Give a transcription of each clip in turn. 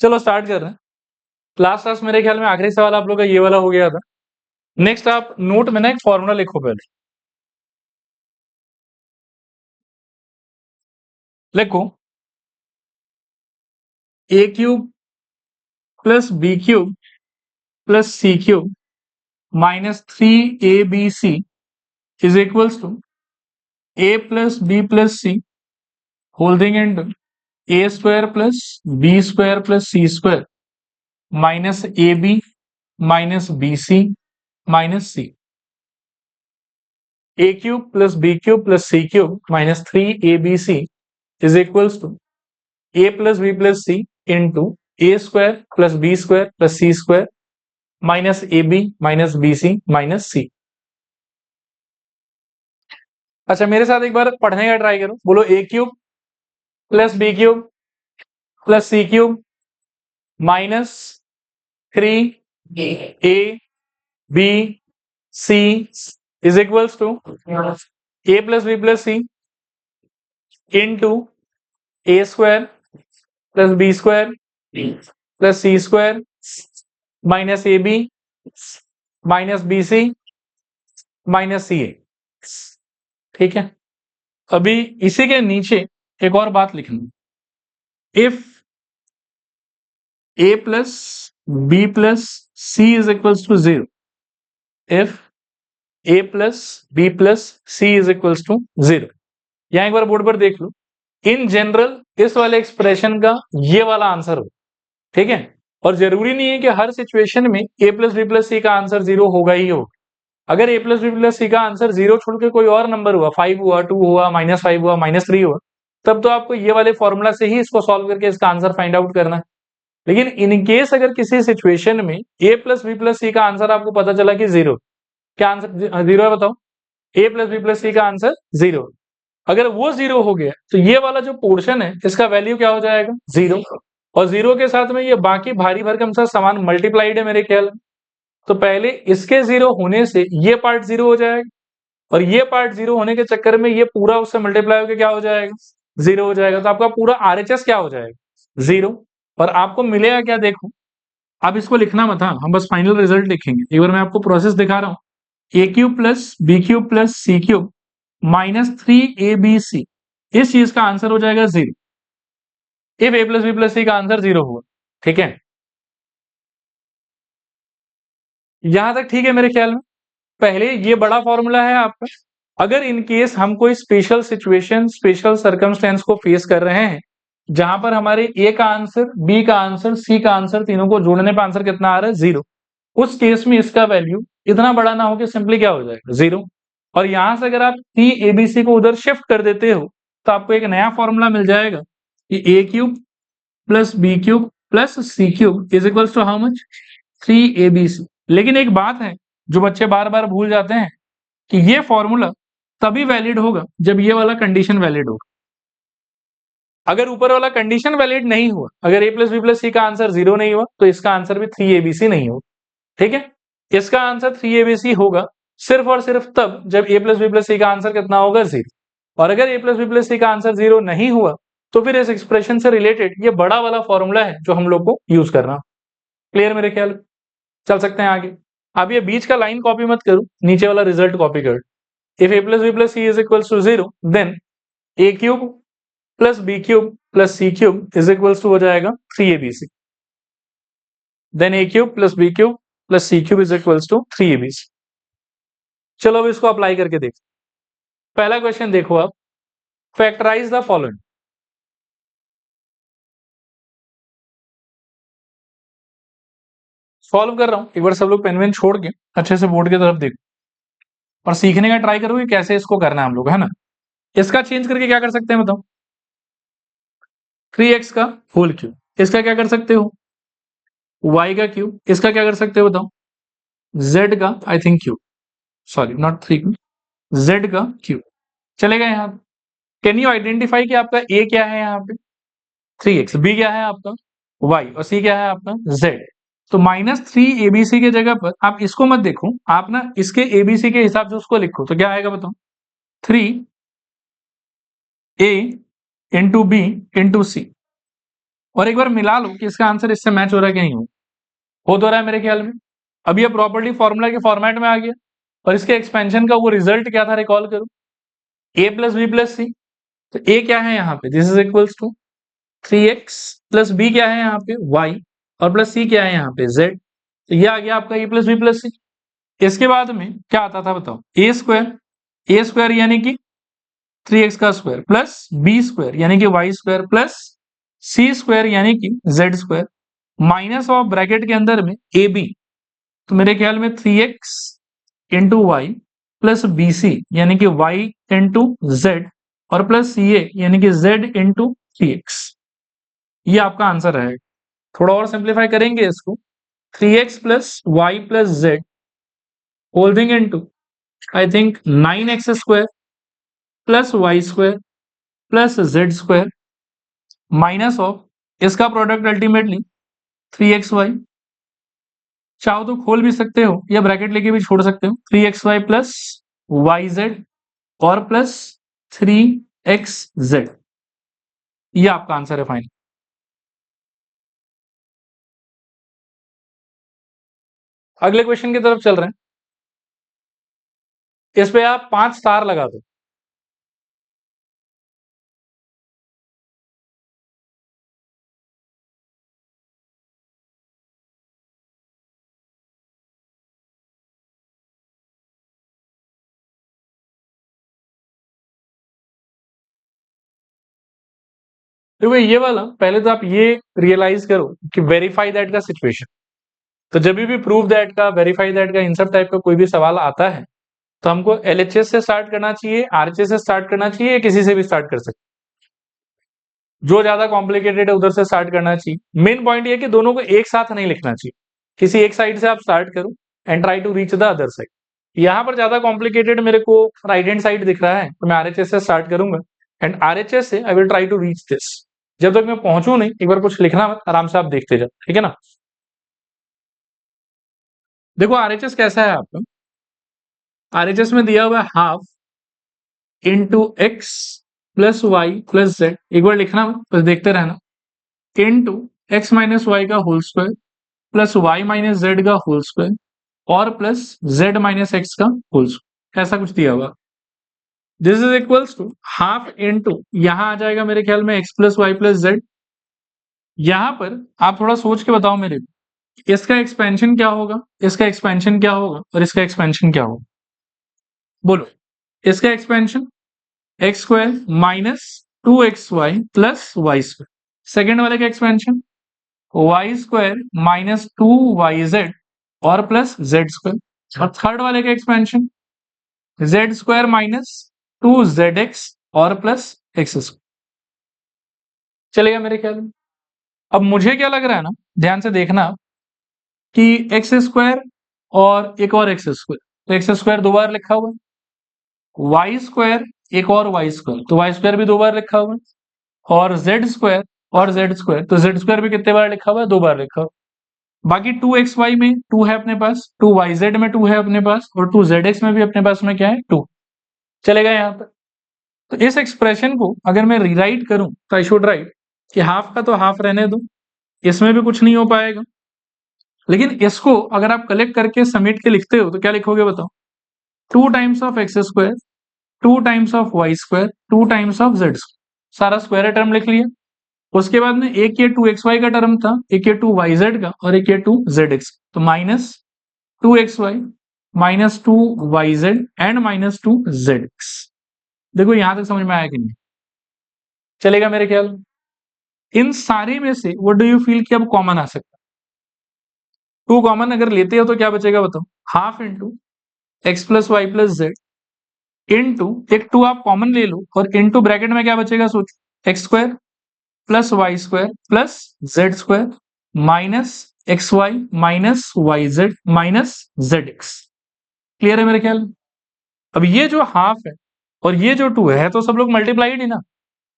चलो स्टार्ट कर रहे हैं। क्लास मेरे ख्याल में आखिरी सवाल आप लोग का ये वाला हो गया था। नेक्स्ट आप नोट में ना एक फॉर्मूला लिखो पहले। लिखो a cube plus B cube plus C cube minus 3abc is equals to a plus B plus c holding into a square plus b square plus c square minus a b minus b c minus c. A cube plus B cube plus C cube minus 3abc is equals to a plus B plus c into a square plus b square plus c square minus a b minus b c minus सी। अच्छा मेरे साथ एक बार पढ़ने का try करो। बोलो a cube plus B cube plus C cube minus 3a b c is equals to a plus B plus c into a square plus b square plus c square minus a b minus b c minus c a. ठीक है, अभी इसी के नीचे एक और बात लिखना। If A plus B plus C is equals to 0, if A plus B plus C is equals to 0, यहां एक बार बोर्ड पर देख लो। इन जनरल इस वाले एक्सप्रेशन का ये वाला आंसर हो। ठीक है, और जरूरी नहीं है कि हर सिचुएशन में ए प्लस बी प्लस सी का आंसर 0 होगा ही होगा। अगर ए प्लस बी प्लस सी का आंसर 0 छोड़ के कोई और नंबर हुआ, 5 हुआ, 2 हुआ, -5 हुआ, -3 हुआ, तब तो आपको ये वाले फॉर्मूला से ही इसको सॉल्व करके इसका आंसर फाइंड आउट करना है। लेकिन इन केस अगर किसी सिचुएशन में ए प्लस बी प्लस सी का आंसर आपको पता चला कि 0, क्या आंसर 0 है बताओ? ए प्लस बी प्लस सी का आंसर 0। अगर वो 0 हो गया तो ये वाला जो पोर्शन है इसका वैल्यू क्या हो जाएगा? 0। और 0 के साथ में ये बाकी भारी भरकम सा समान मल्टीप्लाइड है मेरे ख्याल में। तो पहले इसके 0 होने से ये पार्ट 0 हो जाएगा, और ये पार्ट 0 होने के चक्कर में ये पूरा उससे मल्टीप्लाई होकर क्या हो जाएगा? 0 हो जाएगा। तो आपका पूरा आरएचएस क्या हो जाएगा? 0। और आपको मिलेगा क्या देखो, आप इसको लिखना मत, हाँ हम बस फाइनल रिजल्ट लिखेंगे। एक बार मैं आपको प्रोसेस दिखा रहा हूं। A cube plus B cube plus C cube minus 3abc, इस चीज का आंसर हो जाएगा 0 if A plus B plus c का आंसर 0 हुआ। ठीक है, यहां तक ठीक है मेरे ख्याल में। पहले ये बड़ा फॉर्मूला है आपका। अगर इन केस हम कोई स्पेशल सिचुएशन, स्पेशल सर्कमस्टेंस को फेस कर रहे हैं जहां पर हमारे ए का आंसर, बी का आंसर, सी का आंसर, तीनों को जोड़ने पर आंसर कितना आ रहा है? 0। उस केस में इसका वैल्यू इतना बड़ा ना हो कि सिंपली क्या हो जाएगा? 0। और यहां से अगर आप सी एबीसी को उधर शिफ्ट कर देते हो तो आपको एक नया फॉर्मूला मिल जाएगा कि a cube plus B cube plus C cube is equals to how much? 3abc। लेकिन एक बात है जो बच्चे बार बार भूल जाते हैं कि ये फॉर्मूला तभी वैलिड होगा जब ये वाला कंडीशन वैलिड होगा। अगर ऊपर वाला कंडीशन वैलिड नहीं हुआ, अगर ए प्लस बी प्लस सी का आंसर 0 नहीं हुआ, तो इसका आंसर भी 3abc नहीं होगा। ठीक है, इसका आंसर 3abc होगा सिर्फ और सिर्फ तब जब ए प्लस बी प्लस सी का आंसर कितना होगा? 0। और अगर ए प्लस बी प्लस सी का आंसर 0 नहीं हुआ तो फिर इस एक्सप्रेशन से रिलेटेड ये बड़ा वाला फॉर्मूला है जो हम लोग को यूज करना। क्लियर मेरे ख्याल? चल सकते हैं आगे। अब ये बीच का लाइन कॉपी मत करो, नीचे वाला रिजल्ट कॉपी कर। If A plus B plus C is equals to 0, then A cube plus B cube plus C cube is equals to हो जाएगा 3abc। Then A cube plus B cube plus C cube is equals to 3abc। चलो अब इसको apply करके देखो। पहला question देखो आप, फैक्टराइज द फॉलोइंग। सॉल्व कर रहा हूं, एक बार सब लोग पेन वेन छोड़ के अच्छे से बोर्ड की तरफ देखो और सीखने का ट्राई करो कि कैसे इसको करना है हम लोग, है ना। इसका चेंज करके क्या कर सकते हैं बताओ? 3x का होल क्यूब, इसका क्या कर सकते हो? y का क्यूब, इसका क्या कर सकते हो बताओ? z का I think cube, sorry not 3 z का क्यूब। चलेगा यहाँ? कैन यू आइडेंटिफाई कि आपका a क्या है यहाँ पे? 3x, b क्या है आपका? y, और c क्या है आपका? z। तो -3abc के जगह पर आप इसको मत देखो, आप ना इसके abc के हिसाब से उसको लिखो, तो क्या आएगा बताओ? 3a into b into c। और एक बार मिला लो कि इसका आंसर इससे मैच हो रहा है कि नहीं हो तो रहा है मेरे ख्याल में। अब ये प्रॉपर्टी फॉर्मूला के फॉर्मेट में आ गया और इसके एक्सपेंशन का वो रिजल्ट क्या था रिकॉल करो, a plus B plus C. तो a क्या है यहाँ पे, this is equals to 3x plus B क्या है यहाँ पे y, और प्लस c क्या है यहाँ पे z। तो ये आ गया आपका a प्लस बी प्लस सी। इसके बाद में क्या आता था बताओ, a स्क्वायर यानी कि 3x का स्क्वायर प्लस बी स्क्वायर यानी कि y square plus c square यानी कि z square minus of bracket के अंदर में ए बी। तो मेरे ख्याल में 3x into Y plus B C यानी कि y इंटू जेड और प्लस सी ए यानी कि z इंटू 3x। ये आपका आंसर है। थोड़ा और सिंप्लीफाई करेंगे इसको, 3x plus Y plus Z holding into I think 9x square plus Y square plus Z square minus of इसका प्रोडक्ट अल्टीमेटली 3xy। चाहो तो खोल भी सकते हो या ब्रैकेट लेके भी छोड़ सकते हो, 3xy प्लस वाई जेड और प्लस 3xz। ये आपका आंसर है फाइनल। अगले क्वेश्चन की तरफ चल रहे हैं। इस पे आप 5 स्टार लगा दो। देखो ये वाला पहले तो आप ये रियलाइज करो कि वेरीफाई दैट का सिचुएशन। तो जब भी प्रूव दैट का, वेरीफाई दैट का, इन सब टाइप का कोई भी सवाल आता है तो हमको एलएचएस से स्टार्ट करना चाहिए, आरएचएस से स्टार्ट करना चाहिए, या किसी से भी स्टार्ट कर सकते। जो ज्यादा कॉम्प्लिकेटेड है उधर से स्टार्ट करना चाहिए। मेन पॉइंट ये कि दोनों को एक साथ नहीं लिखना चाहिए, किसी एक साइड से आप स्टार्ट करो and try to reach the other side. यहाँ पर ज्यादा कॉम्प्लिकेटेड मेरे को राइट हैंड साइड दिख रहा है तो मैं आरएचएस से स्टार्ट करूंगा एंड आरएचएस से I will try to reach this. जब तक मैं पहुंचू नहीं, एक बार कुछ लिखना मत, आराम से आप देखते जाओ, ठीक है ना। देखो आरएचएस कैसा है आपका, आरएचएस में दिया हुआ है half into x plus Y plus Z, एक बार लिखना मत, बस देखते रहना, इंटू एक्स माइनस वाई का whole square plus Y minus Z का होल स्क्वायर और प्लस जेड माइनस एक्स का होल स्क्वायर, ऐसा कुछ दिया हुआ। This is equals to half into, यहां आ जाएगा मेरे ख्याल में X plus Y plus Z. यहां पर आप थोड़ा सोच के बताओ मेरे को, इसका एक्सपेंशन क्या होगा, इसका एक्सपेंशन क्या होगा और इसका एक्सपेंशन क्या होगा, बोलो। इसका expansion X square minus 2xy plus Y square. Second वाले का expansion Y square minus 2yz और प्लस जेड स्क्वायर। और थर्ड वाले का expansion Z square minus 2zx और प्लस एक्स स्क्वायर। चलेगा मेरे ख्याल में। अब मुझे क्या लग रहा है ना, ध्यान से देखना कि एक्स स्क्वायर और एक और एक्स स्क्वायर, तो एक्स स्क्वायर 2 बार लिखा हुआ है, वाई स्क्वायर एक और वाई स्क्वायर, तो वाई स्क्वायर भी 2 बार लिखा हुआ है, और जेड स्क्वायर और जेड स्क्वायर, तो जेड स्क्वायर भी कितने बार लिखा हुआ है, 2 बार लिखा हुआ है। बाकी 2xy में 2 है अपने पास, 2yz में 2 है अपने पास, और 2zx में भी अपने पास में क्या है 2। चलेगा यहाँ पर। तो इस एक्सप्रेशन को अगर मैं रीराइट करूं तो आई शुड राइट कि हाफ का तो हाफ रहने दो, इसमें भी कुछ नहीं हो पाएगा। लेकिन इसको अगर आप कलेक्ट करके समेट के लिखते हो तो क्या लिखोगे बताओ, 2 times of x square, 2 times of y square, 2 times of z square, सारा स्क्वायर टर्म लिख लिया। उसके बाद में एक ये 2xy का टर्म था, एक ये 2yz का और एक ये 2zx, तो minus 2xy minus 2yz and minus 2zx। देखो यहां तक समझ में आया कि नहीं, चलेगा मेरे ख्याल में। इन सारे में से व्हाट डू यू फील कि अब कॉमन आ सकता है, 2 कॉमन अगर लेते हो तो क्या बचेगा बताओ, half into x plus Y plus z into एक 2 आप कॉमन ले लो और इंटू ब्रैकेट में क्या बचेगा सोचो, x square plus Y square plus Z square minus x y minus y z minus z x. Clear है मेरे ख्याल में। अब ये जो हाफ है और ये जो 2 है तो सब लोग मल्टीप्लाइड ही ना,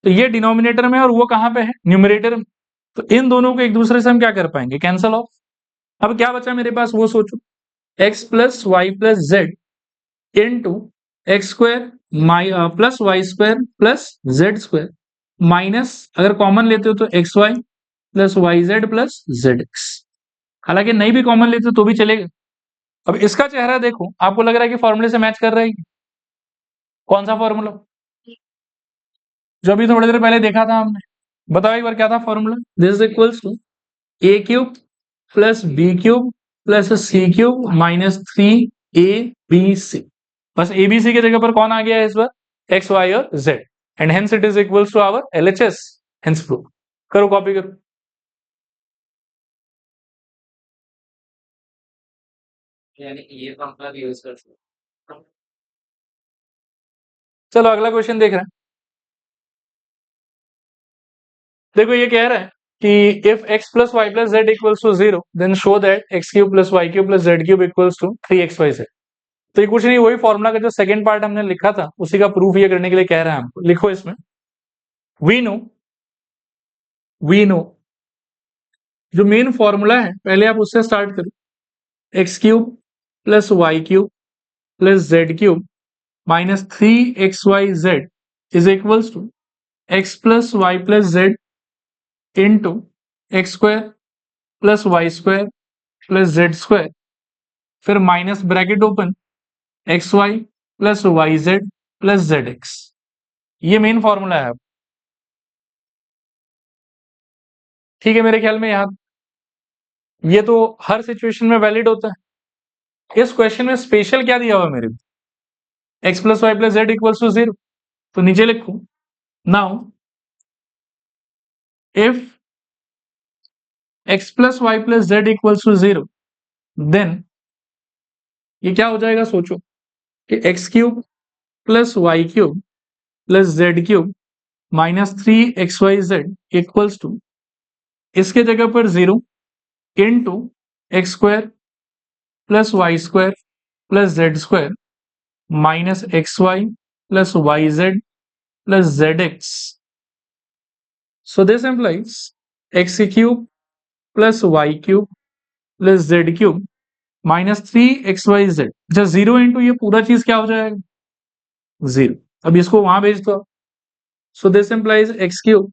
तो ये डिनोमिनेटर में और वो कहां पे है, न्यूमरेटर में। तो इन दोनों को एक दूसरे से हम क्या कर पाएंगे, कैंसल ऑफ। अब क्या बचा मेरे पास वो सोचो, x plus Y plus z into x square plus Y square plus Z square minus, अगर कॉमन लेते हो तो x y plus y z plus z x. हालांकि नहीं भी कॉमन लेते तो भी चलेगा। अब इसका चेहरा देखो, आपको लग रहा है कि फॉर्मूले से मैच कर रहा है क्या? कौन सा फॉर्मूला? जो अभी थोड़ी देर पहले देखा था हमने। बताओ एक बार क्या था formula? This is equals to a cube plus B cube plus C cube minus 3 ABC। बस एबीसी की जगह पर कौन आ गया है इस बार? एक्स वाई और z, and hence it is equals to our LHS. Hence prove. करो, कॉपी करो। यानी ये फॉर्मूला भी यूज कर सकते हैं। चलो अगला क्वेश्चन देख रहे हैं। देखो ये कह रहा है कि if x plus Y plus z equals to 0 then show that x cube plus y cube plus z cube equals to 3xyz। तो ये कुछ नहीं, वही फॉर्मूला का जो सेकंड पार्ट हमने लिखा था उसी का प्रूफ ये करने के लिए कह रहा है हमको। लिखो इसमें, वी नो जो मेन फॉर्मूला है पहले आप उससे स्टार्ट करो। X cube plus y cube plus z cube minus 3xyz is equals to x plus Y plus z into x square plus Y square plus Z square, फिर minus bracket open x y plus y z plus z x. ये main formula है। ठीक है, मेरे ख्याल में यहाँ ये तो हर सिचुएशन में वैलिड होता है। इस क्वेश्चन में स्पेशल क्या दिया हुआ मेरे को? X plus Y plus z equals to 0। तो नीचे लिखू, now if x plus Y plus z equals to 0 then ये क्या हो जाएगा? सोचो कि x cube plus y cube plus z cube minus 3xyz equals to, इसके जगह पर 0 into x square plus Y square plus Z square minus x y plus y z plus z x. So this implies x cube plus y cube plus z cube minus 3xyz। अच्छा, 0 into ये पूरा चीज क्या हो जाएगा? 0। अब इसको वहां भेज दो। So this implies x cube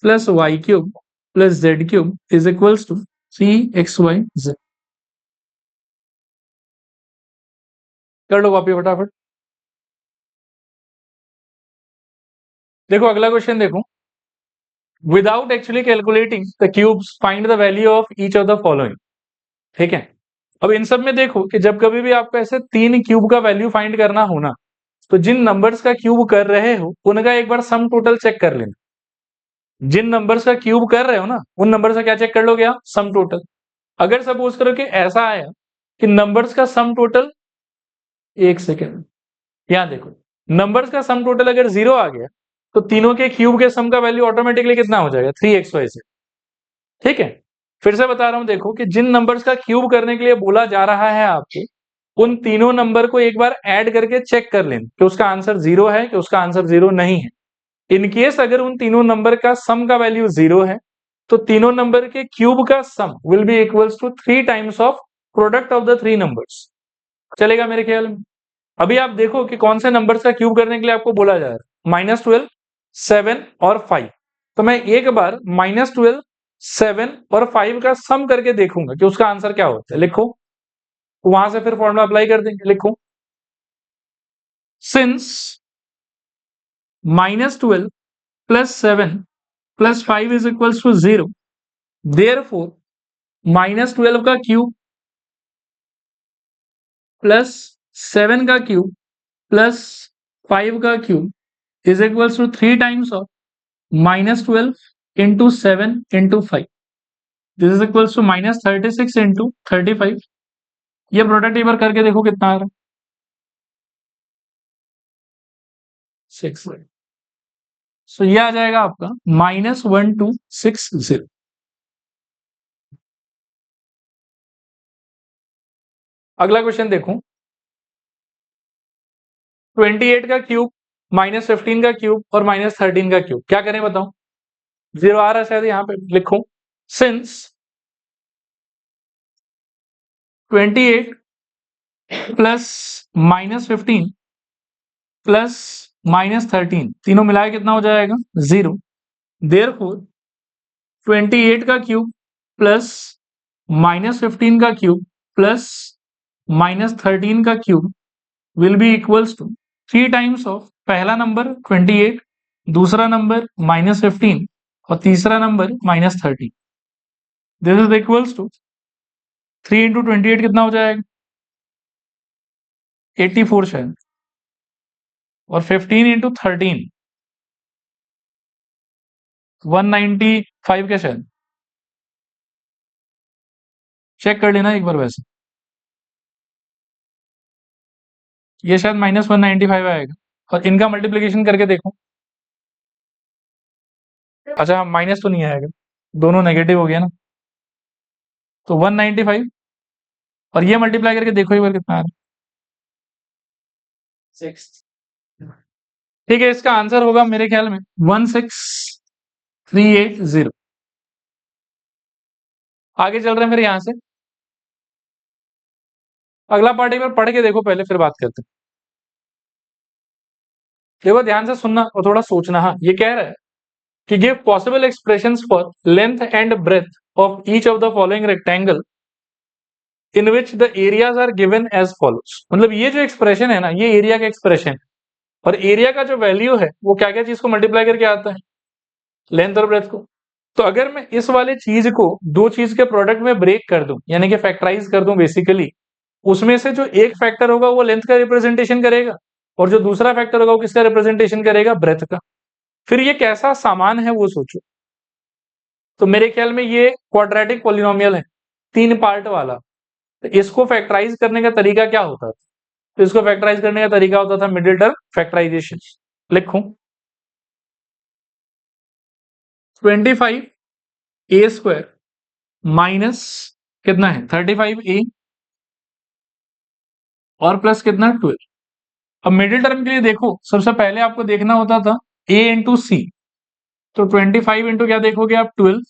plus y cube plus z cube is equals to 3xyz। कर लो कॉपी फटाफट। देखो अगला क्वेश्चन देखो, without actually calculating the cubes find the value of each of the following. ठीक है, अब इन सब में देखो कि जब कभी भी आपको ऐसे 3 क्यूब का वैल्यू फाइंड करना हो ना, तो जिन नंबर्स का क्यूब कर रहे हो उनका एक बार सम टोटल चेक कर लेना। जिन नंबर्स का क्यूब कर रहे हो ना उन नंबर से क्या चेक कर लोगे आप? Sum total. अगर सपोज करो कि ऐसा आया कि नंबर्स का सम टोटल, एक सेकेंड, यहां देखो, नंबर्स का सम टोटल अगर 0 आ गया तो तीनों के क्यूब के सम का वैल्यू ऑटोमेटिकली कितना हो जाएगा? 3xyz। ठीक है, फिर से बता रहा हूं, देखो कि जिन नंबर्स का क्यूब करने के लिए बोला जा रहा है आपको, उन तीनों नंबर को एक बार ऐड करके चेक कर लेना कि उसका आंसर 0 है कि उसका आंसर 0 नहीं है। इन केस अगर उन तीनों नंबर का सम का वैल्यू 0 है तो तीनों नंबर के क्यूब का sum will be equals to 3 times of product of the 3 numbers. चलेगा मेरे ख्याल में? अभी आप देखो कि कौन से नंबर्स का क्यूब करने के लिए आपको बोला जा रहा है। -12, 7 और 5। तो मैं एक बार -12, 7 और 5 का सम करके देखूंगा कि उसका आंसर क्या होता है। लिखो, वहां से फिर फॉर्मूला अप्लाई कर देंगे। लिखो, since -12 plus 7 plus 5 is equals to 0, therefore -12 का क्यूब प्लस 7 का क्यूब प्लस 5 का cube is equals to 3 times of -12 into 7 into 5। This is equals to -36 into 35। ये प्रोडक्ट एक बार करके देखो कितना आ रहा है। 6। सो ये आ जाएगा आपका -1260। अगला क्वेश्चन देखो, 28 का क्यूब -15 का क्यूब और -13 का क्यूब क्या करें बताओ? 0 आ रहा है शायद यहाँ पे। लिखो, सिंस 28 प्लस -15 प्लस -13 तीनों मिलाए कितना हो जाएगा? 0। देयरफॉर 28 का क्यूब प्लस -15 का क्यूब प्लस -13 का cube will be equals to 3 times of पहला नंबर 28, दूसरा नंबर -15 और तीसरा number -13। This is equals to 3 into 28 कितना हो जाएगा? 84 शायद, और 15 इंटू 13 195 के शायद। चेक कर लेना एक बार वैसे, ये शायद -195 आएगा, और इनका मल्टीप्लीकेशन करके देखो। अच्छा माइनस तो नहीं आएगा, दोनों नेगेटिव हो गया ना, तो 195 और ये मल्टीप्लाई करके देखो एक बार कितना आ रहा है। 6। ठीक है, इसका आंसर होगा मेरे ख्याल में 16380। आगे चल रहे हैं फिर यहां से, अगला पार्ट एक बार पढ़ के देखो पहले, फिर बात करते हैं। देखो ध्यान से सुनना और थोड़ा सोचना। हाँ, ये कह रहा है कि give possible expressions for length and breadth of each of the following rectangle in which the areas are given as follows. मतलब ये जो एक्सप्रेशन है ना, ये एरिया का एक्सप्रेशन, और एरिया का जो वैल्यू है वो क्या क्या चीज को मल्टीप्लाई करके आता है? लेंथ और ब्रेथ को। तो अगर मैं इस वाले चीज को दो चीज के प्रोडक्ट में ब्रेक कर दूं, यानी कि फैक्टराइज कर दूं बेसिकली, उसमें से जो एक फैक्टर होगा वो लेंथ का रिप्रेजेंटेशन करेगा, और जो दूसरा फैक्टर होगा वो किसका रिप्रेजेंटेशन करेगा? ब्रेथ का। फिर ये कैसा सामान है वो सोचो। तो मेरे ख्याल में ये क्वाड्रेटिक पॉलिनोमियल है, 3 पार्ट वाला। तो इसको फैक्टराइज करने का तरीका क्या होता था? तो इसको फैक्टराइज करने का तरीका होता था मिडिल टर्म फैक्टराइजेशन। लिखूं 25a² माइनस कितना है 35a, और प्लस कितना 12। अब मिडिल टर्म के लिए देखो, सबसे पहले आपको देखना होता था a इंटू सी। तो 25 इंटू क्या देखोगे आप? 12।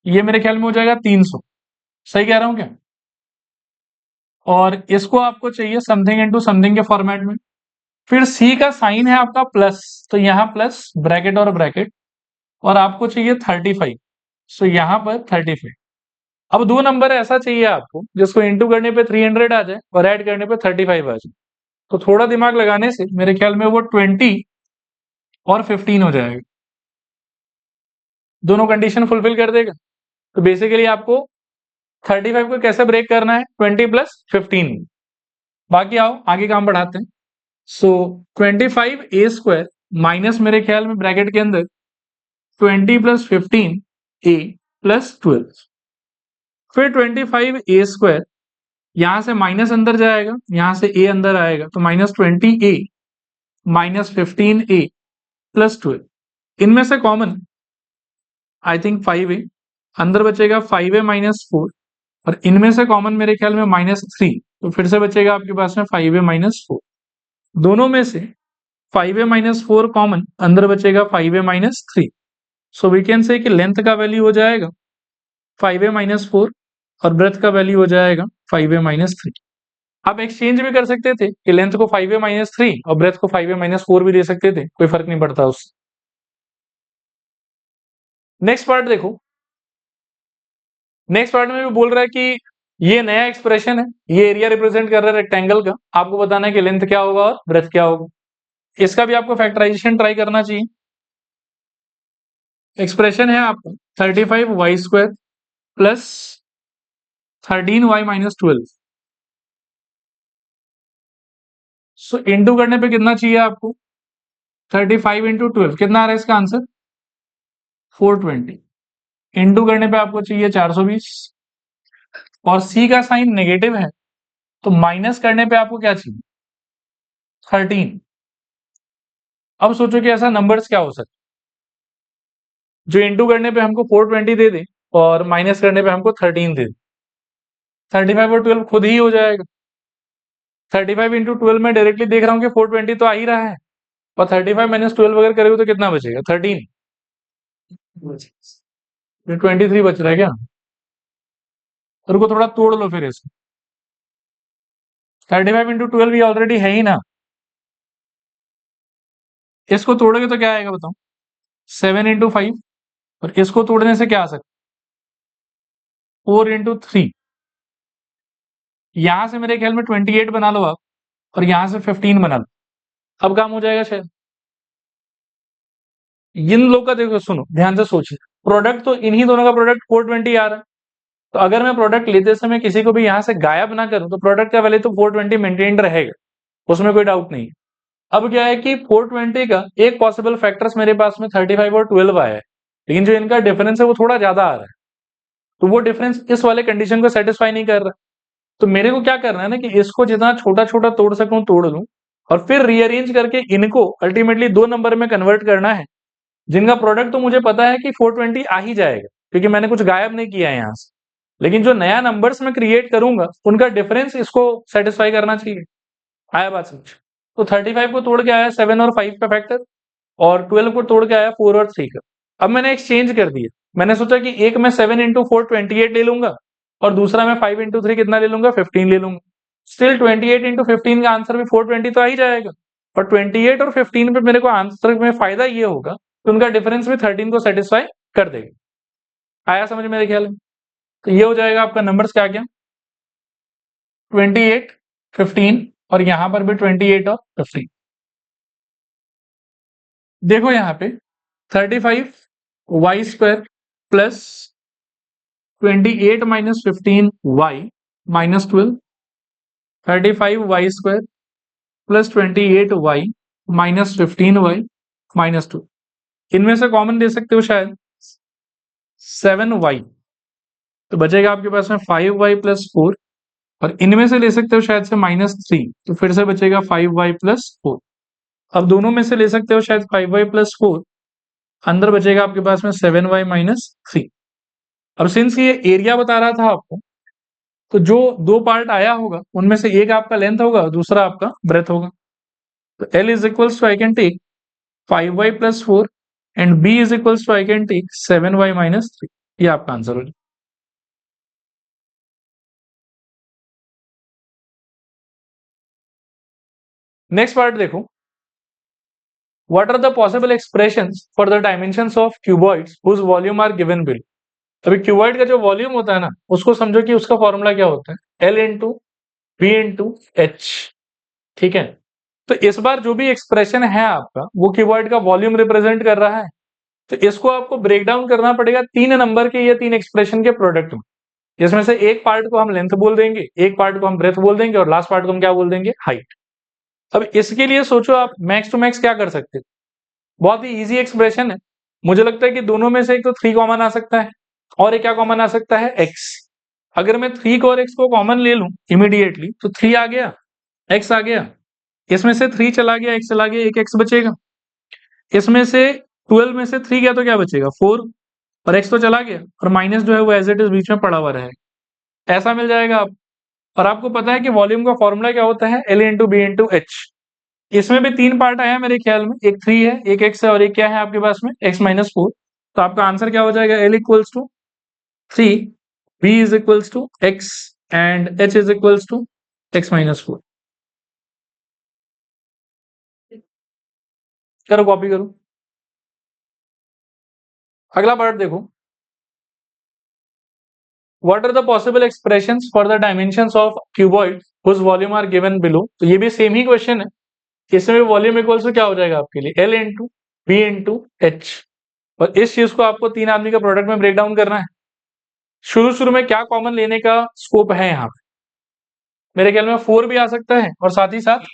ये मेरे ख्याल में हो जाएगा 300। सही कह रहा हूं क्या? और इसको आपको चाहिए समथिंग इंटू समथिंग के फॉर्मेट में। फिर सी का साइन है आपका प्लस, तो यहाँ प्लस ब्रैकेट और ब्रैकेट, और आपको चाहिए 35, सो यहाँ पर 35। अब दो नंबर ऐसा चाहिए आपको जिसको इंटू करने पे 300 आ जाए और ऐड करने पे 35 आ जाए। तो थोड़ा दिमाग लगाने से मेरे ख्याल में वो 20 और 15 हो जाएगा, दोनों कंडीशन फुलफिल कर देगा। तो बेसिकली आपको 35 को कैसे ब्रेक करना है? 20 प्लस 15। बाकी आओ आगे काम बढ़ाते हैं। सो 25a² माइनस मेरे ख्याल में ब्रैकेट के अंदर 20 प्लस 15a प्लस 12। फिर 25a², यहां से माइनस अंदर जाएगा, यहां से a अंदर आएगा, तो -20a माइनस 15a प्लस 12। इनमें से कॉमन आई थिंक 5a, अंदर बचेगा 5a माइनस 4, और इनमें से कॉमन मेरे ख्याल में -3, तो फिर से बचेगा आपके पास में 5a माइनस 4। दोनों में से 5a माइनस 4 कॉमन, अंदर बचेगा 5a minus 3। So we can say कि लेंथ का वैल्यू हो जाएगा 5a माइनस 4, और ब्रेथ का वैल्यू हो जाएगा 5a माइनस 3। आप एक्सचेंज भी कर सकते थे कि लेंथ को 5a माइनस 3 और ब्रेथ को 5a माइनस 4 भी दे सकते थे, कोई फर्क नहीं पड़ता उससे। नेक्स्ट पार्ट देखो, नेक्स्ट पार्ट में भी बोल रहा है कि ये नया एक्सप्रेशन है, ये एरिया रिप्रेजेंट कर रहा है रेक्टेंगल का, आपको बताना है कि लेंथ क्या होगा और ब्रेथ क्या होगा। इसका भी आपको फैक्टराइजेशन ट्राई करना चाहिए। एक्सप्रेशन है आपका 35y² plus 13y minus 12। So into करने पे कितना चाहिए आपको? 35 इंटू 12 कितना आ रहा है इसका आंसर? 420। इंटू करने पे आपको चाहिए 420, और सी का साइन नेगेटिव है, तो माइनस करने पे आपको क्या चाहिए? 13। अब सोचो कि ऐसा नंबर्स क्या हो सकते जो इंटू करने पे हमको 420 दे दे और माइनस करने पे हमको 13 दे दे। 35 और 12 खुद ही हो जाएगा। 35 इंटू 12 में डायरेक्टली देख रहा हूँ कि 420 तो आ ही रहा है, और 35 माइनस 12 अगर करेंगे तो कितना बचेगा? 13। 23 बच रहा है क्या? तो रुको थोड़ा तोड़ लो फिर इसको। 35 इंटू 12 ये ऑलरेडी है ही ना, इसको तोड़ोगे तो क्या आएगा बताओ? 7 इंटू 5, और इसको तोड़ने से क्या आ सकता है? 4 इंटू 3, यहां से मेरे ख्याल में 28 बना लो आप, और यहां से 15 बना लो, अब काम हो जाएगा शायद। इन लोग का देखो, सुनो ध्यान से सोचिए, प्रोडक्ट तो इन्हीं दोनों का प्रोडक्ट 420 आ रहा है, तो अगर मैं प्रोडक्ट लेते समय किसी को भी यहां से गायब ना करूं तो प्रोडक्ट का वैल्यू तो 420 मेंटेन रहेगा, उसमें कोई डाउट नहीं है। अब क्या है कि 420 का एक पॉसिबल फैक्टर्स मेरे पास में 35 और 12 आया है, लेकिन जो इनका डिफरेंस है वो थोड़ा ज्यादा आ रहा है, तो वो डिफरेंस इस वाले कंडीशन को सेटिस्फाई नहीं कर रहा। तो मेरे को क्या करना है ना कि इसको जितना छोटा छोटा तोड़ सकूं तोड़ लूं, और फिर रीअरेंज करके इनको अल्टीमेटली 2 नंबर में कन्वर्ट करना है, जिनका प्रोडक्ट तो मुझे पता है कि 420 आ ही जाएगा, क्योंकि मैंने कुछ गायब नहीं किया है यहाँ से, लेकिन जो नया नंबर्स मैं क्रिएट करूंगा उनका डिफरेंस इसको सेटिस्फाई करना चाहिए। आया बात समझ? तो 35 को तोड़ के आया 7 और 5 का फैक्टर, और 12 को तोड़ के आया 4 और 3 का। अब मैंने एक्सचेंज कर दिया, मैंने सोचा कि एक मैं 7 इंटू 4 28 ले लूंगा, और दूसरा मैं 5 इंटू 3 कितना ले लूंगा, 15 ले लूंगा। स्टिल 28 इंटू 15 का आंसर भी 420 तो आ ही जाएगा, और 28 और 15 पे मेरे को आंसर में फायदा ये होगा कि उनका डिफरेंस भी 13 को सेटिस्फाई कर देगा। आया समझ मेरे ख्याल में? तो ये हो जाएगा आपका नंबर्स क्या क्या, 28, 15, और यहां पर भी 28 और 15। देखो यहाँ पे 35 y square plus 28 minus 15 y minus 12, 35 y square plus 28 y minus 15 y minus 2, इनमें से कॉमन दे सकते हो शायद 7 वाई, तो बचेगा आपके पास में 5 वाई प्लस 4, और इनमें से ले सकते हो शायद से माइनस 3, तो फिर से बचेगा 5 वाई प्लस 4। अब दोनों में से ले सकते हो शायद 5 वाई प्लस 4, अंदर बचेगा आपके पास में 7 वाई माइनस 3। अब सिंस ये एरिया बता रहा था आपको, तो जो दो पार्ट आया होगा उनमें से एक आपका लेंथ होगा, दूसरा आपका ब्रेथ होगा। तो L is equals to I can take 5y plus 4 and B is equals to I can take 7y minus 3, ये आपका आंसर हो जाए। नेक्स्ट पार्ट देखो, what are the possible expressions for the dimensions of cuboids whose volume are given below. अभी cuboid का जो volume होता है ना, उसको समझो कि उसका फॉर्मूला क्या होता है, L into V into H, ठीक है। तो इस बार जो भी एक्सप्रेशन है आपका वो क्यूबॉइड का वॉल्यूम रिप्रेजेंट कर रहा है, तो इसको आपको ब्रेक डाउन करना पड़ेगा 3 नंबर के या 3 एक्सप्रेशन के प्रोडक्ट में, जिसमें से एक पार्ट को हम लेंथ बोल देंगे, एक पार्ट को हम ब्रेथ बोल देंगे, और लास्ट पार्ट को हम क्या बोल देंगे, हाइट। अब इसके लिए सोचो आप मैक्स टू मैक्स क्या कर सकते हो, बहुत ही इजी एक्सप्रेशन है। मुझे लगता है कि दोनों में से एक तो 3 कॉमन आ सकता है, और एक क्या कॉमन आ सकता है, x। अगर मैं 3 को और x को कॉमन ले लूं इमीडिएटली, तो 3 आ गया, x आ गया, इसमें से 3 चला गया, x चला गया, एक x बचेगा। इसमें से 12 में से 3 गया तो क्या बचेगा, 4, और x तो चला गया, और माइनस जो है वो एज इट इज बीच में पड़ा हुआ रहेगा, ऐसा मिल जाएगा आप। और आपको पता है कि वॉल्यूम का फॉर्मूला क्या होता है, L into b into h. इसमें भी 3 पार्ट आया है मेरे ख्याल में, एक 3 है, एक x है, और एक क्या है आपके पास में, x माइनस 4। तो आपका आंसर क्या हो जाएगा, L equals to 3, B is equals to x, and h is equals to x minus 4। करो कॉपी करो। अगला पार्ट देखो, what are the possible expressions for the dimensions of cuboid whose volume are given below. तो ये भी same ही question है, इसमें volume equals to क्या हो जाएगा आपके लिए, L into b into h, और इस चीज को आपको 3 आदमी का प्रोडक्ट में ब्रेक डाउन करना है। शुरू शुरू में क्या कॉमन लेने का स्कोप है यहाँ पे, मेरे ख्याल में 4 भी आ सकता है, और साथ ही साथ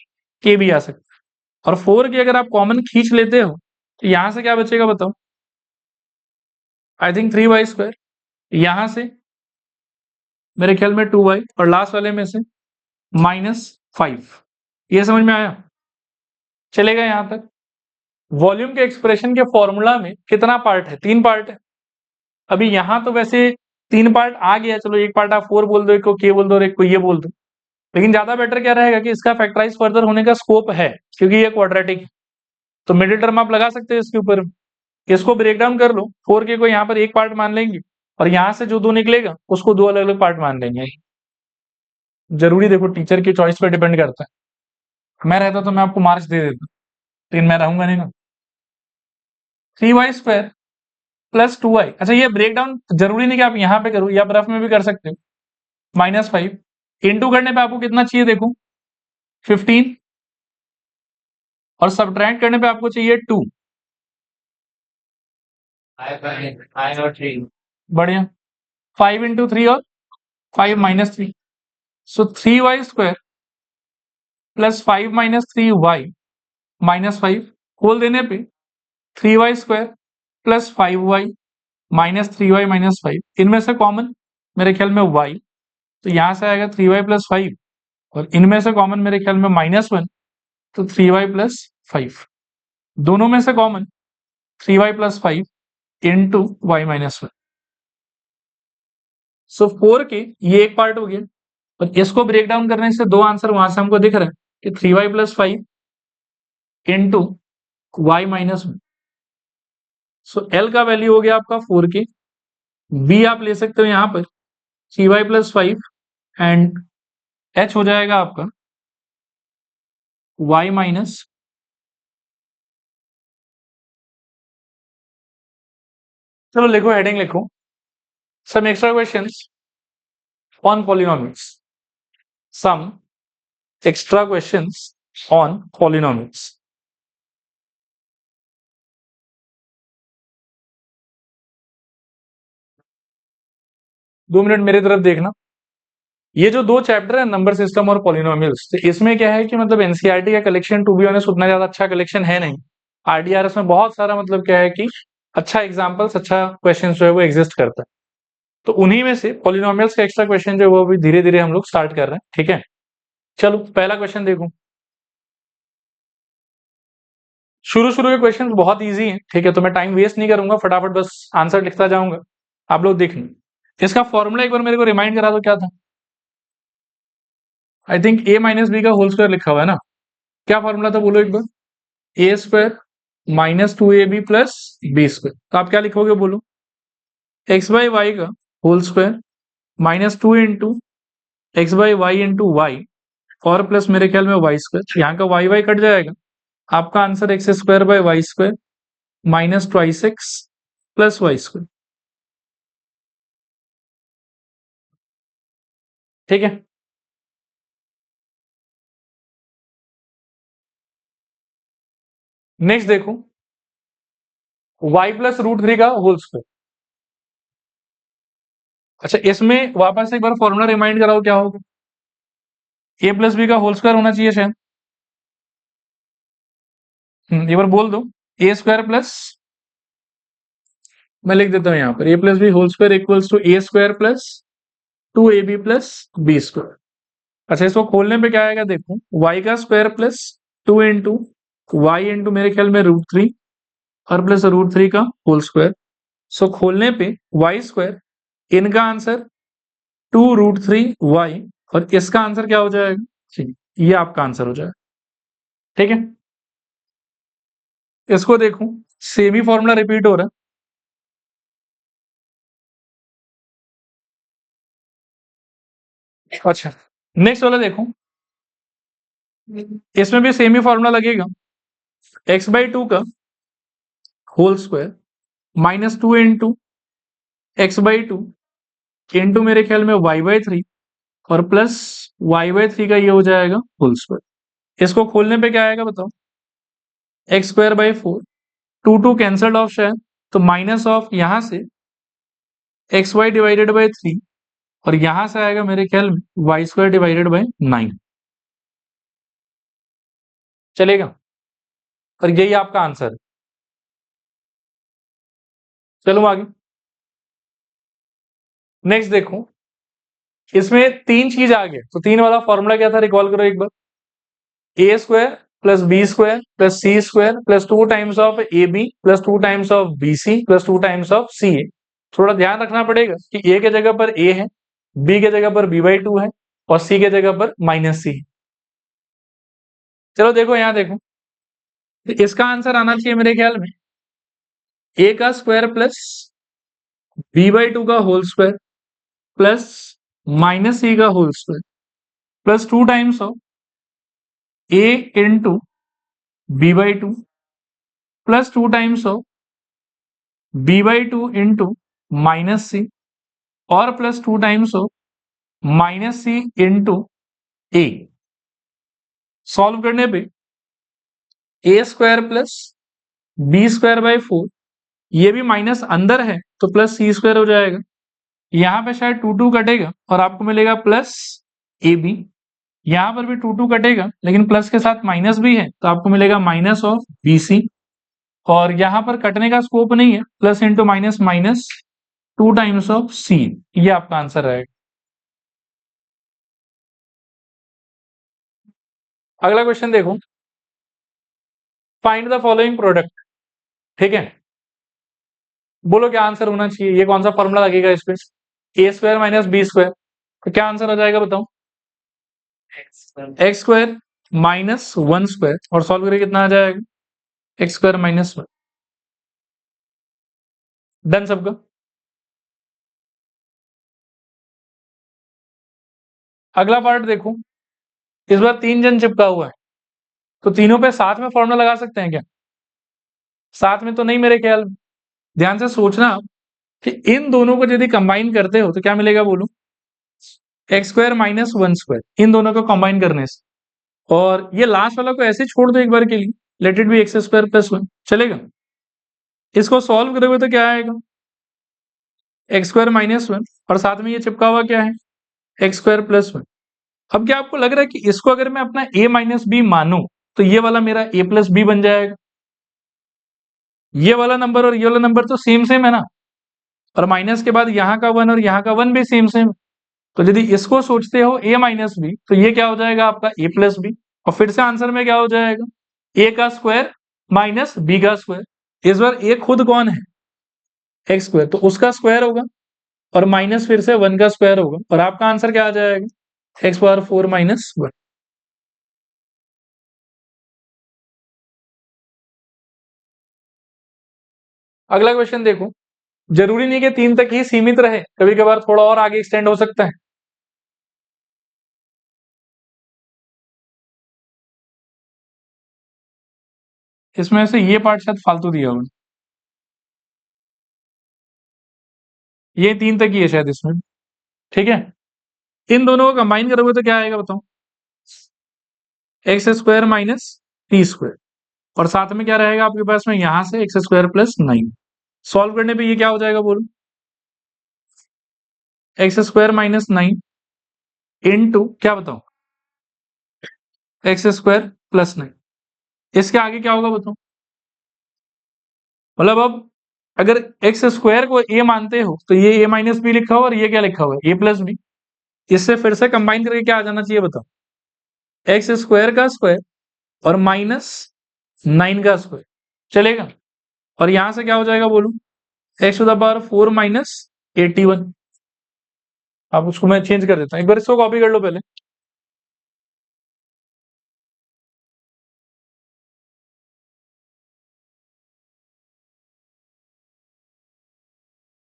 k भी आ सकता है, और 4 की अगर आप कॉमन खींच लेते हो तो यहां से क्या बचेगा बताओ, आई थिंक 3y स्क्वायर, यहां से मेरे ख्याल में 2y, और लास्ट वाले में से -5। ये समझ में आया, चलेगा यहां तक। वॉल्यूम के एक्सप्रेशन के फॉर्मूला में कितना पार्ट है, 3 पार्ट है। अभी यहां तो वैसे 3 पार्ट आ गया, चलो एक पार्ट आप 4 बोल दो, एक को k बोल दो, और एक को ये बोल दो, लेकिन ज्यादा बेटर क्या रहेगा कि इसका फैक्टराइज फर्दर होने का स्कोप है, क्योंकि ये क्वाड्रेटिक है, तो मिडिल टर्म आप लगा सकते हो इसके ऊपर। इसको ब्रेक डाउन कर लो, 4k को यहाँ पर एक पार्ट मान लेंगे, और यहाँ से जो 2 निकलेगा उसको 2 अलग अलग पार्ट मान लेंगे। जरूरी देखो टीचर की चॉइस पर डिपेंड करता है, मैं रहता तो मैं आपको मार्क्स दे देता, लेकिन मैं रहूंगा नहीं ना। 3y square plus 2y। अच्छा, ये ब्रेक डाउन जरूरी नहीं कि आप यहाँ पे करो, या आप रफ में भी कर सकते हो। -5 इंटू करने पे आपको कितना चाहिए देखो, 15, और सब्ट्रैक्ट करने पे आपको चाहिए 2। बढ़िया। 5 इंटू 3 और 5 -3, सो 3y² प्लस 5 -3y -5, खोल देने पे 3y² प्लस 5y -3y -5, इनमें से कॉमन मेरे ख्याल में y, तो यहां से आएगा 3y प्लस 5, और इनमें से कॉमन मेरे ख्याल में -1, तो 3y प्लस 5, दोनों में से common 3y plus 5 into y -1। सो 4 के ये एक पार्ट हो गया, और इसको ब्रेक डाउन करने से दो आंसर वहां से हमको दिख रहा है कि 3y plus 5 into y -1। So L का वैल्यू हो गया आपका 4 के, बी आप ले सकते हो यहां पर 3y प्लस 5, एंड एच हो जाएगा आपका y माइनस, चलो लिखो, हेडिंग लिखो, some extra questions on polynomials, some extra questions on polynomials. 2 minute मेरी तरफ देखना। ये जो दो चैप्टर है, नंबर सिस्टम और पॉलिनोमियल्स, तो इसमें क्या है कि मतलब एनसीईआरटी का कलेक्शन टू बी ऑनेस्ट उतना ज्यादा अच्छा कलेक्शन है नहीं। आरडीआरएस में बहुत सारा मतलब क्या है कि अच्छा एग्जांपल्स, अच्छा क्वेश्चन जो है वो एग्जिस्ट करता है, तो उन्हीं में से पॉलिनोमियल्स का एक्स्ट्रा क्वेश्चन जो है वो भी धीरे धीरे हम लोग स्टार्ट कर रहे हैं। ठीक है, चलो पहला क्वेश्चन देखो। शुरू शुरू के क्वेश्चन बहुत ईजी हैं, ठीक है, तो मैं टाइम वेस्ट नहीं करूंगा, फटाफट बस आंसर लिखता जाऊंगा, आप लोग देखना। इसका फॉर्मूला एक बार मेरे को रिमाइंड करा दो, क्या था? I think a minus b का होल स्क्वायर लिखा हुआ है ना? क्या फॉर्मूला था बोलो एक बार? a² -2ab plus b²। तो आप क्या लिखोगे बोलो? x/y का whole square -2 into x/y into y, और प्लस मेरे ख्याल में y², यहाँ का y कट जाएगा, आपका answer x² minus twice x plus y²। ठीक है, नेक्स्ट देखो, y प्लस √3 का होल स्क्वायर। अच्छा, इसमें वापस एक बार फॉर्मूला रिमाइंड कराओ, क्या होगा? a प्लस बी का होल स्क्वायर होना चाहिए शायद। एक बार बोल दो, a² प्लस, मैं लिख देता हूं यहाँ पर, a plus b whole square equals to a² plus 2ab plus b²। अच्छा, इसको खोलने पे क्या आएगा देखो, y का square plus 2 into y into मेरे ख्याल में √3, और प्लस √3 का होल स्क्वायर। सो खोलने पे y², इनका आंसर 2√3y, और इसका आंसर क्या हो जाएगा? ठीक, ये आपका आंसर हो जाएगा। ठीक है, इसको देखो, सेम ही फॉर्मूला रिपीट हो रहा है। अच्छा, नेक्स्ट वाला देखो, इसमें भी सेम ही फॉर्मूला लगेगा, x/2 का whole square -2 into x/2 into मेरे ख्याल में y/3, और प्लस y/3 का ये हो जाएगा होल स्क्वायर। इसको खोलने पे क्या आएगा बताओ? x²/4, 2 कैंसल्ड ऑफ है, तो माइनस ऑफ यहां से xy डिवाइडेड बाई 3, और यहां से आएगा मेरे ख्याल में y² डिवाइडेड बाई 9, चलेगा? और यही आपका आंसर है। चलो आगे, नेक्स्ट देखो, इसमें तीन चीज आ गया, तो तीन वाला फॉर्मूला क्या था, रिकॉल करो एक बार। a² plus b² plus c² plus 2 times of ab plus 2 times of bc plus 2 times of ca। थोड़ा ध्यान रखना पड़ेगा कि a के जगह पर a है, b के जगह पर b/2 है, और c के जगह पर -c है। चलो देखो, यहां देखो, तो इसका आंसर आना चाहिए मेरे ख्याल में a का स्क्वायर प्लस b/2 का होल स्क्वायर प्लस -c का whole square plus 2 times of a into b/2 plus 2 times of b by two into minus c और plus 2 times of minus c into a. Solve करने पे a square plus b square by 4, ये भी minus अंदर है तो plus c square हो जाएगा। यहाँ पे शायद 2 कटेगा और आपको मिलेगा प्लस ए बी। यहाँ पर भी 2 कटेगा लेकिन प्लस के साथ माइनस भी है तो आपको मिलेगा माइनस ऑफ बी सी। और यहाँ पर कटने का स्कोप नहीं है, plus into minus minus 2 times of c, ये आपका आंसर रहेगा। अगला क्वेश्चन देखो, फाइंड द फॉलोइंग प्रोडक्ट। ठीक है, बोलो क्या आंसर होना चाहिए, ये कौन सा फॉर्मूला लगेगा इस पे, a square minus B square, तो क्या आंसर आ जाएगा बताओ, एक्स स्क्वायर माइनस 1 स्क्वायर, और सॉल्व करें कितना आ जाएगा, एक्स स्क्वायर माइनस 1। डन सबका। अगला पार्ट देखो, इस बार 3 जन चिपका हुआ है तो तीनों पे साथ में फॉर्मूला लगा सकते हैं क्या, साथ में तो नहीं मेरे ख्याल में। ध्यान से सोचना कि इन दोनों को यदि कंबाइन करते हो तो क्या मिलेगा बोलो, एक्स स्क्वायर माइनस 1 स्क्वायर, इन दोनों को कंबाइन करने से। और ये लास्ट वाला को ऐसे छोड़ दो एक बार के लिए, let it be x square plus 1, चलेगा। इसको सॉल्व करोगे तो क्या आएगा, एक्स स्क्वायर माइनस 1 और साथ में ये चिपका हुआ क्या है, एक्स स्क्वायर प्लस 1। अब क्या आपको लग रहा है कि इसको अगर मैं अपना a माइनस बी मानूं तो ये वाला मेरा a प्लस बी बन जाएगा, ये वाला नंबर और ये वाला नंबर तो सेम सेम है ना, और माइनस के बाद यहाँ का 1 और यहाँ का 1 भी सेम सेम। तो यदि इसको सोचते हो a माइनस बी तो ये क्या हो जाएगा आपका a प्लस बी, और फिर से आंसर में क्या हो जाएगा, a का स्क्वायर माइनस बी का स्क्वायर। इस बार a खुद कौन है, एक्स स्क्वायर, तो उसका स्क्वायर होगा और माइनस फिर से 1 का स्क्वायर होगा, और आपका आंसर क्या आ जाएगा, एक्स पावर 4 माइनस 1। अगला क्वेश्चन देखो, जरूरी नहीं कि 3 तक ही सीमित रहे, कभी कभार थोड़ा और आगे एक्सटेंड हो सकता है। इसमें से ये पार्ट शायद फालतू दिया होगा, ये 3 तक ही है शायद इसमें। ठीक है, इन दोनों को कंबाइन करोगे तो क्या आएगा बताओ, x square minus T square, और साथ में क्या रहेगा आपके पास में, यहां से एक्स स्क्वायर प्लस 9। सॉल्व करने पे ये क्या हो जाएगा बोलो, एक्स स्क्वायर माइनस 9 इंटू क्या बताओ, एक्स स्क्वायर प्लस 9। इसके आगे क्या होगा बताओ, मतलब अब अगर एक्स स्क्वायर को ए मानते हो तो ये ए माइनस बी लिखा हुआ और ये क्या लिखा हुआ है, ए प्लस बी। इससे फिर से कंबाइन करके क्या आ जाना चाहिए बताओ, एक्स स्क्वायर का स्क्वायर और माइनस 9 का स्क्वायर, चलेगा। और यहां से क्या हो जाएगा बोलो, x to the power 4 minus 81। अब उसको मैं चेंज कर देता हूं, एक बार इसको कॉपी कर लो पहले।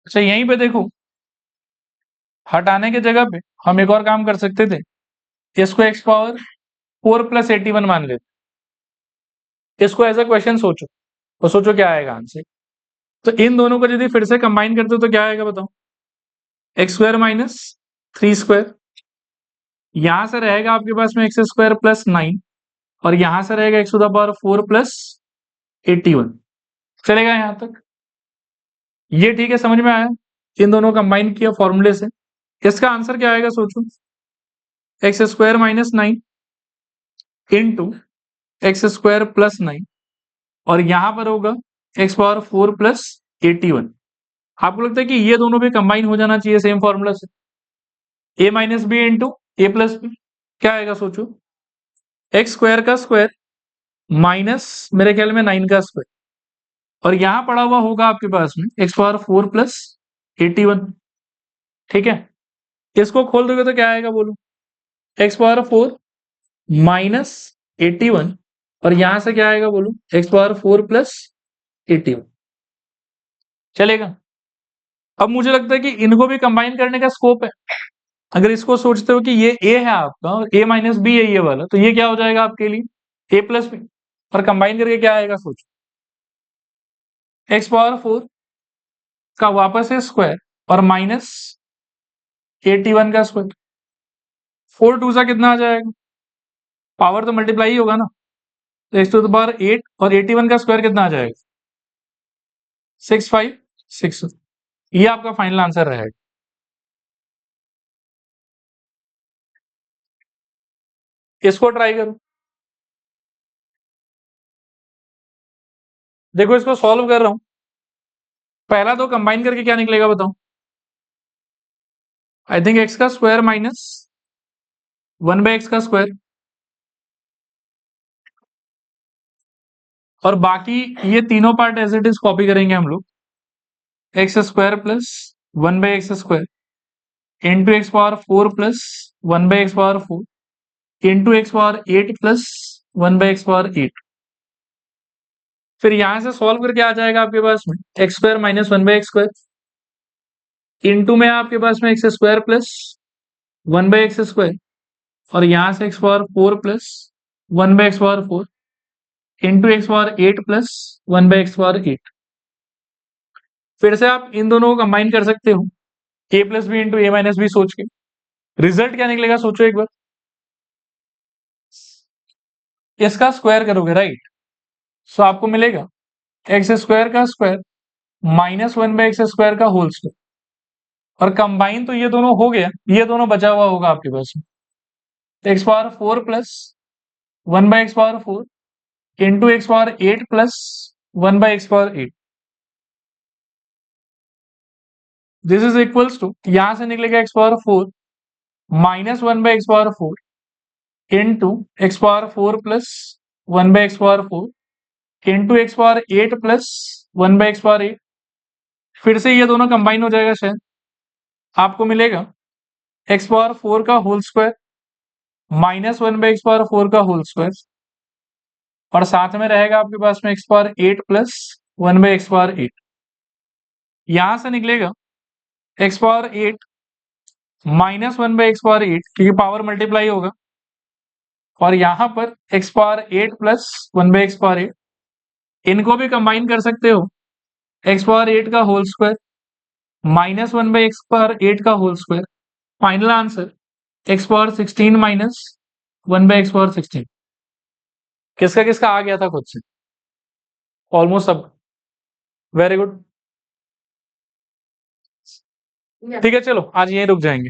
अच्छा यहीं पे देखो, हटाने की जगह पे हम एक और काम कर सकते थे, इसको एक्स पावर 4 प्लस 81 मान लेते। इसको एज अ क्वेश्चन सोचो, तो सोचो क्या आएगा आंसर। तो इन दोनों को यदि फिर से कंबाइन करते हो तो क्या आएगा बताओ, एक्स स्क्वायर माइनस 3 स्क्वायर, यहां से रहेगा आपके पास में एक्स स्क्वायर प्लस 9, और यहां से रहेगा x to the power 4 plus 81। चलेगा यहां तक, ये ठीक है, समझ में आया, इन दोनों कंबाइन किया फॉर्मूले से। इसका आंसर क्या आएगा सोचो, x square minus 9 into x square plus 9, और यहां पर होगा एक्स पावर 4 प्लस 81। आपको लगता है कि ये दोनों भी कंबाइन हो जाना चाहिए सेम फॉर्मूला से, ए माइनस बी इंटू ए प्लस बी, क्या आएगा सोचो, एक्स स्क्वायर का स्क्वायर माइनस मेरे ख्याल में 9 का स्क्वायर, और यहां पड़ा हुआ होगा आपके पास में एक्स पावर 4 प्लस 81। ठीक है, इसको खोल दोगे तो क्या आएगा बोलो, एक्स पावर 4 माइनस 81, और यहां से क्या आएगा बोलो, एक्स पावर 4 प्लस 81। चलेगा। अब मुझे लगता है कि इनको भी कंबाइन करने का स्कोप है। अगर इसको सोचते हो कि ये ए है आपका और ए माइनस बी है ये वाला, तो ये क्या हो जाएगा आपके लिए, ए प्लस बी, और कंबाइन करके क्या आएगा सोचो, एक्स पावर 4 का वापस से स्क्वायर और माइनस 81 का स्क्वायर। 4 2 सा कितना आ जाएगा? पावर तो मल्टीप्लाई ही होगा ना, तो x टू द पावर 8 और 81 का स्क्वायर कितना आ जाएगा? 656। ये आपका फाइनल आंसर रहेगा। इसको ट्राई करो। देखो इसको सॉल्व कर रहा हूं, पहला तो कंबाइन करके क्या निकलेगा बताओ? आई थिंक x का स्क्वायर माइनस 1/x का स्क्वायर, और बाकी ये तीनों part as it is copy करेंगे हम लोग। X square plus 1/x square into x power 4 plus 1/x power 4 into x power 8 plus 1/x power 8। फिर यहां से सॉल्व करके आ जाएगा आपके पास में x square minus 1/x square into में आपके पास में x square plus 1/x square, और यहां से x power 4 plus 1/x power 4 into x power 8 plus 1/x power 8। फिर से आप इन दोनों को कंबाइन कर सकते हो, a plus b into a minus b सोच के। रिजल्ट क्या निकलेगा सोचो एक बार। इसका स्क्वायर करोगे राइट, सो आपको मिलेगा एक्स स्क्वायर का स्क्वायर माइनस 1/x स्क्वायर का होल स्क्वायर, और कंबाइन तो ये दोनों हो गया, ये दोनों बचा हुआ होगा आपके पास में। X power 4 plus 1/x power 4 into x power 8 plus 1/x power 8। This is equals to, यहां से निकलेगा x power 4 minus 1/x power 4 into x power 4 plus 1/x power 4 into x power 8 plus 1/x power 8। फिर से ये दोनों combine हो जाएगा शायद, आपको मिलेगा एक्स पावर 4 का whole square minus 1/x power 4 का होल स्क्वायर, और साथ में रहेगा आपके पास में x power 8 plus 1/x power 8। यहां से निकलेगा x power 8 minus 1/x power 8, क्योंकि पावर मल्टीप्लाई होगा, और यहां पर x power 8 plus 1/x power 8। इनको भी कंबाइन कर सकते हो, एक्स पावर 8 का whole square minus 1/x power 8 का whole square. Final answer x power 16 minus 1/x power 16। किसका किसका आ गया था खुद से? ऑलमोस्ट सब। Very good. ठीक है चलो आज यहीं रुक जाएंगे।